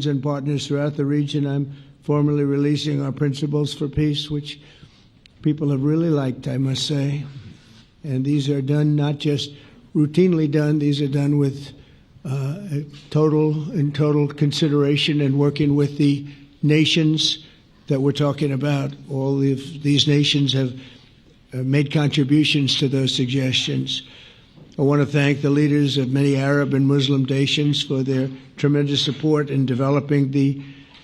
and partners throughout the region. I'm formally releasing our principles for peace, which people have really liked, I must say. And these are done not just routinely done, these are done with total consideration and working with the nations that we're talking about. All of these nations have made contributions to those suggestions. I want to thank the leaders of many Arab and Muslim nations for their tremendous support in developing the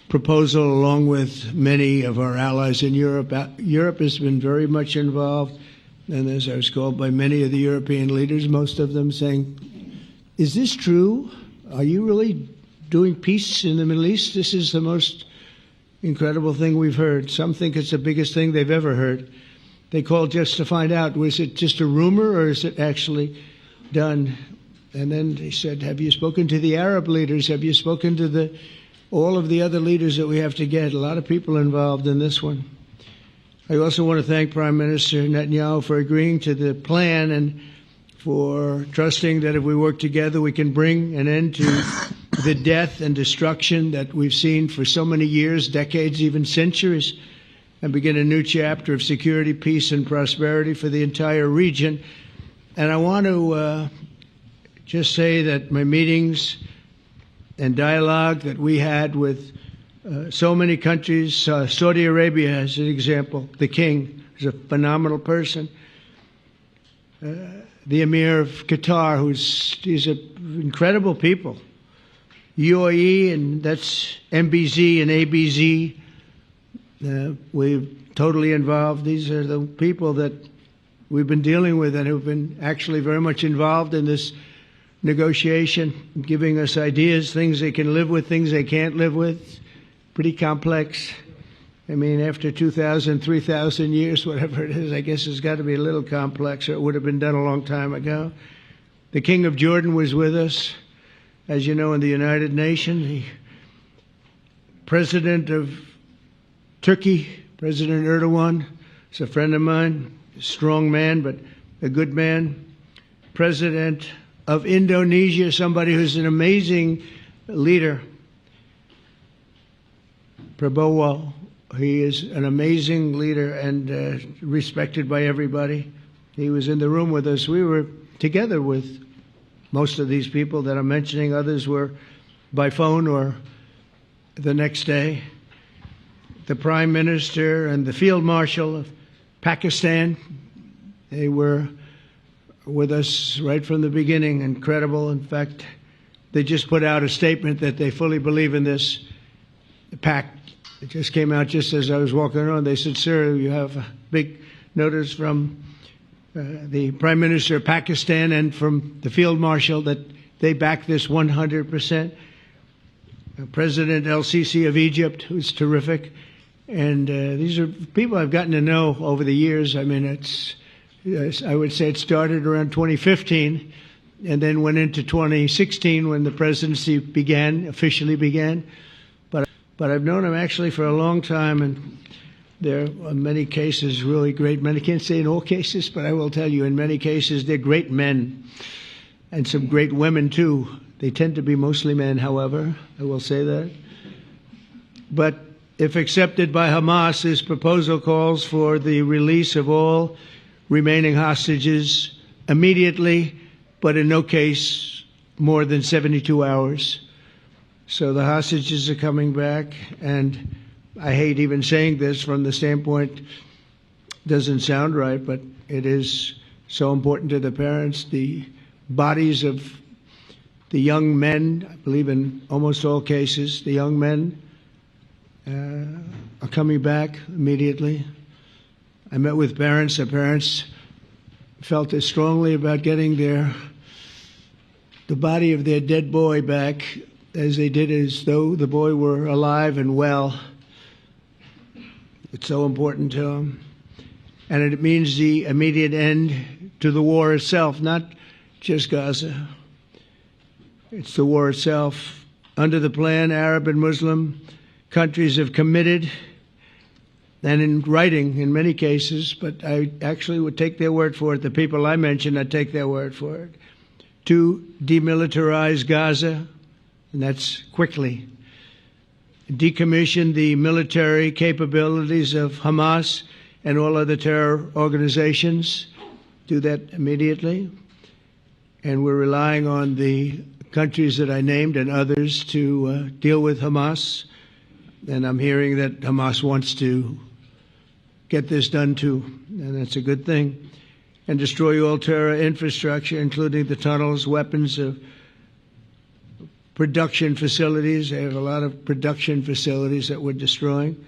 proposal, along with many of our allies in Europe. Europe has been very much involved, and as I was called by many of the European leaders, most of them saying, "Is this true? Are you really doing peace in the Middle East? This is the most incredible thing we've heard." Some think it's the biggest thing they've ever heard. They called just to find out, was it just a rumor or is it actually done? And then they said, "Have you spoken to the Arab leaders? Have you spoken to all of the other leaders that we have to get?" A lot of people involved in this one. I also want to thank Prime Minister Netanyahu for agreeing to the plan and for trusting that if we work together, we can bring an end to the death and destruction that we've seen for so many years, decades, even centuries, and begin a new chapter of security, peace, and prosperity for the entire region. And I want to just say that my meetings and dialogue that we had with so many countries, Saudi Arabia as an example, the king is a phenomenal person. The Emir of Qatar, he's incredible people. UAE, and that's MBZ and ABZ. We're totally involved. These are the people that we've been dealing with and who've been actually very much involved in this negotiation, giving us ideas, things they can live with, things they can't live with. Pretty complex. I mean, after 2,000, 3,000 years, whatever it is, I guess it's got to be a little complex, or it would have been done a long time ago. The King of Jordan was with us, as you know, in the United Nations. The President of Turkey, President Erdogan, is a friend of mine, a strong man, but a good man. President of Indonesia, somebody who's an amazing leader, Prabowo. He is an amazing leader and respected by everybody. He was in the room with us. We were together with most of these people that I'm mentioning. Others were by phone or the next day. The Prime Minister and the Field Marshal of Pakistan, they were with us right from the beginning. Incredible. In fact, they just put out a statement that they fully believe in this pact. It just came out just as I was walking around. They said, "Sir, you have a big notice from the Prime Minister of Pakistan and from the Field Marshal that they back this 100%. President El-Sisi of Egypt, who's terrific. And these are people I've gotten to know over the years. I mean, I would say it started around 2015 and then went into 2016 when the presidency officially began. But I've known him actually for a long time, and there are many cases really great men. I can't say in all cases, but I will tell you in many cases they're great men and some great women too. They tend to be mostly men, however, I will say that. But if accepted by Hamas, this proposal calls for the release of all remaining hostages immediately, but in no case more than 72 hours. So the hostages are coming back, and I hate even saying this from the standpoint, doesn't sound right, but it is so important to the parents. The bodies of the young men, I believe in almost all cases, the young men are coming back immediately. I met with parents. The parents felt as strongly about getting the body of their dead boy back as they did as though the boy were alive and well. It's so important to them. And it means the immediate end to the war itself, not just Gaza. It's the war itself. Under the plan, Arab and Muslim countries have committed, and in writing in many cases, but I actually would take their word for it. The people I mentioned, I'd take their word for it, to demilitarize Gaza, and that's quickly. decommission the military capabilities of Hamas and all other terror organizations. Do that immediately. And we're relying on the countries that I named and others to deal with Hamas. And I'm hearing that Hamas wants to get this done too, and that's a good thing. And destroy all terror infrastructure, including the tunnels, weapons of production facilities. They have a lot of production facilities that we're destroying.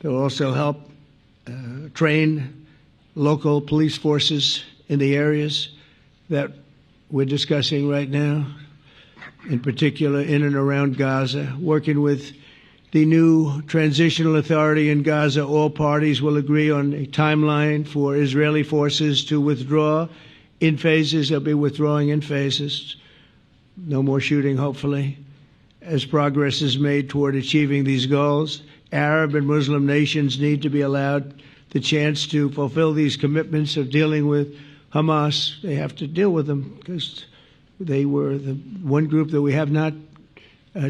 They'll also help train local police forces in the areas that we're discussing right now, in particular in and around Gaza, working with the new transitional authority in Gaza. All parties will agree on a timeline for Israeli forces to withdraw in phases. They'll be withdrawing in phases. No more shooting, hopefully, as progress is made toward achieving these goals. Arab and Muslim nations need to be allowed the chance to fulfill these commitments of dealing with Hamas. They have to deal with them because they were the one group that we have not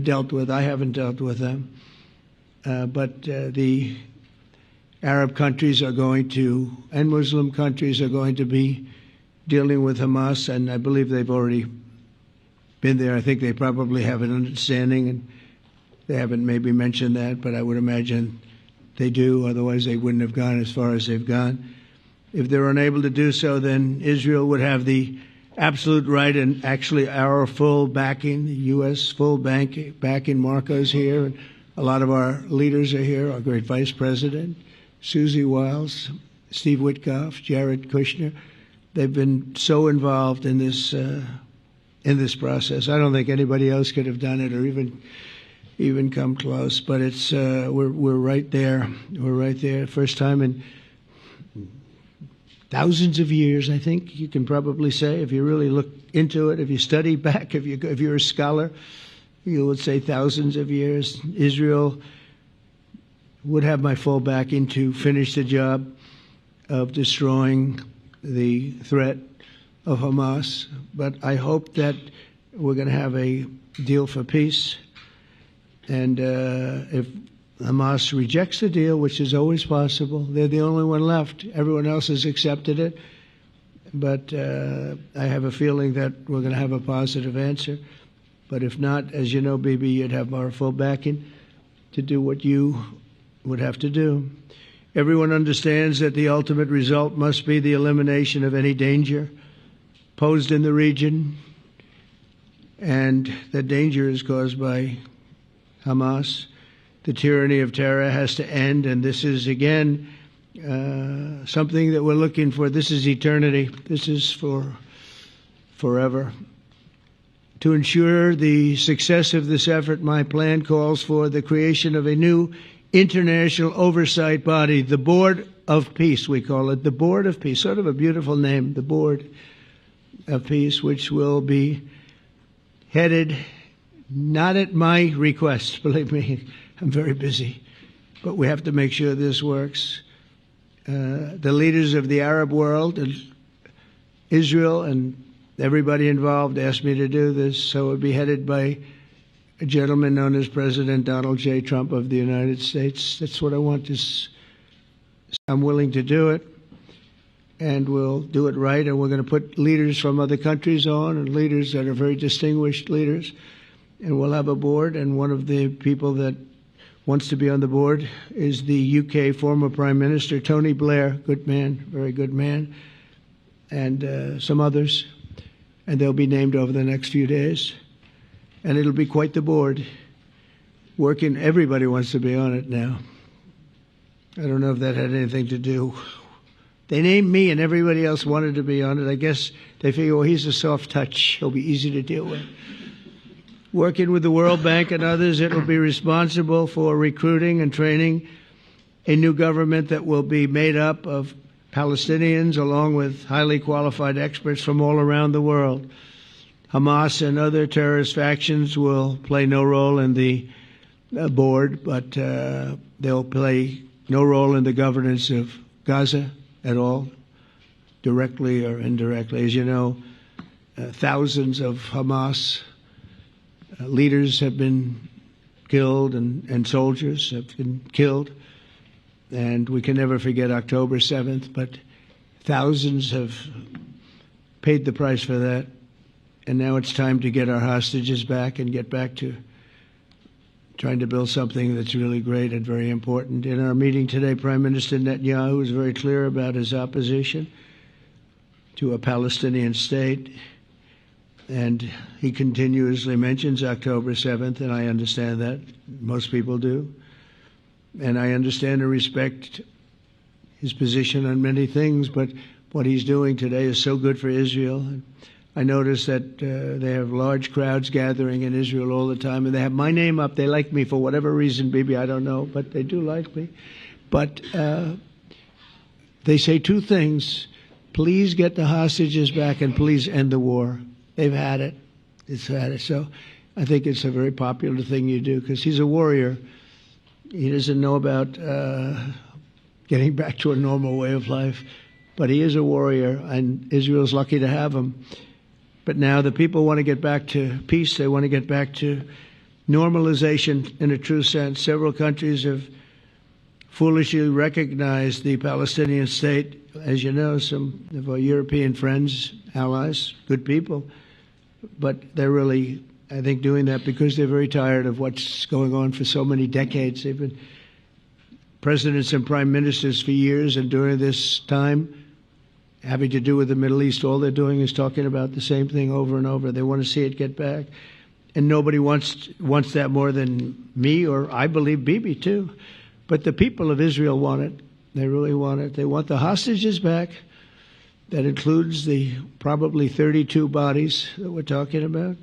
dealt with. I haven't dealt with them. But the Arab countries are going to, and Muslim countries are going to be dealing with Hamas, and I believe they've already been there. I think they probably have an understanding, and they haven't maybe mentioned that, but I would imagine they do. Otherwise, they wouldn't have gone as far as they've gone. If they're unable to do so, then Israel would have the absolute right and actually our full backing, the U.S. full backing. Marco's here, and a lot of our leaders are here, our great Vice President, Susie Wiles, Steve Witkoff, Jared Kushner. They've been so involved in this process. I don't think anybody else could have done it or even come close. But it's we're right there. We're right there. First time in thousands of years, I think you can probably say, if you really look into it, if you study back, if you're a scholar, you would say thousands of years. Israel would have my full backing to finish the job of destroying the threat of Hamas. But I hope that we're going to have a deal for peace. And if Hamas rejects the deal, which is always possible, they're the only one left. Everyone else has accepted it. But I have a feeling that we're going to have a positive answer. But if not, as you know, Bibi, you'd have our full backing to do what you would have to do. Everyone understands that the ultimate result must be the elimination of any danger posed in the region, and that danger is caused by Hamas. The tyranny of terror has to end, and this is, again, something that we're looking for. This is eternity. This is for forever. To ensure the success of this effort, my plan calls for the creation of a new international oversight body, the Board of Peace, we call it, the Board of Peace, sort of a beautiful name, the Board of Peace, which will be headed, not at my request, believe me, I'm very busy, but we have to make sure this works. The leaders of the Arab world, and Israel, and everybody involved asked me to do this, so it would be headed by a gentleman known as President Donald J. Trump of the United States. That's what I want to. I'm willing to do it, and we'll do it right, and we're going to put leaders from other countries on, and leaders that are very distinguished leaders, and we'll have a board, and one of the people that wants to be on the board is the UK former Prime Minister, Tony Blair, good man, very good man, and some others. And they'll be named over the next few days. And it'll be quite the board. Working, everybody wants to be on it now. I don't know if that had anything to do. They named me and everybody else wanted to be on it. I guess they figure, well, he's a soft touch. He'll be easy to deal with. Working with the World Bank and others, it will be responsible for recruiting and training a new government that will be made up of Palestinians, along with highly qualified experts from all around the world. Hamas and other terrorist factions will play no role in the board, but they'll play no role in the governance of Gaza at all, directly or indirectly. As you know, thousands of Hamas leaders have been killed and soldiers have been killed. And we can never forget October 7th, but thousands have paid the price for that. And now it's time to get our hostages back and get back to trying to build something that's really great and very important. In our meeting today, Prime Minister Netanyahu was very clear about his opposition to a Palestinian state. And he continuously mentions October 7th, and I understand that. Most people do. And I understand and respect his position on many things, but what he's doing today is so good for Israel. I notice that they have large crowds gathering in Israel all the time, and they have my name up. They like me for whatever reason, Bibi, I don't know, but they do like me. But they say two things: please get the hostages back, and please end the war. They've had it. It's had it. So I think it's a very popular thing you do, because he's a warrior. He doesn't know about getting back to a normal way of life, but he is a warrior, and Israel's lucky to have him. But now the people want to get back to peace. They want to get back to normalization in a true sense. Several countries have foolishly recognized the Palestinian state. As you know, some of our European friends, allies, good people, but they're really, I think, doing that because they're very tired of what's going on for so many decades. They've been presidents and prime ministers for years, and during this time, having to do with the Middle East, all they're doing is talking about the same thing over and over. They want to see it get back. And nobody wants that more than me, or I believe Bibi too. But the people of Israel want it. They really want it. They want the hostages back. That includes the probably 32 bodies that we're talking about.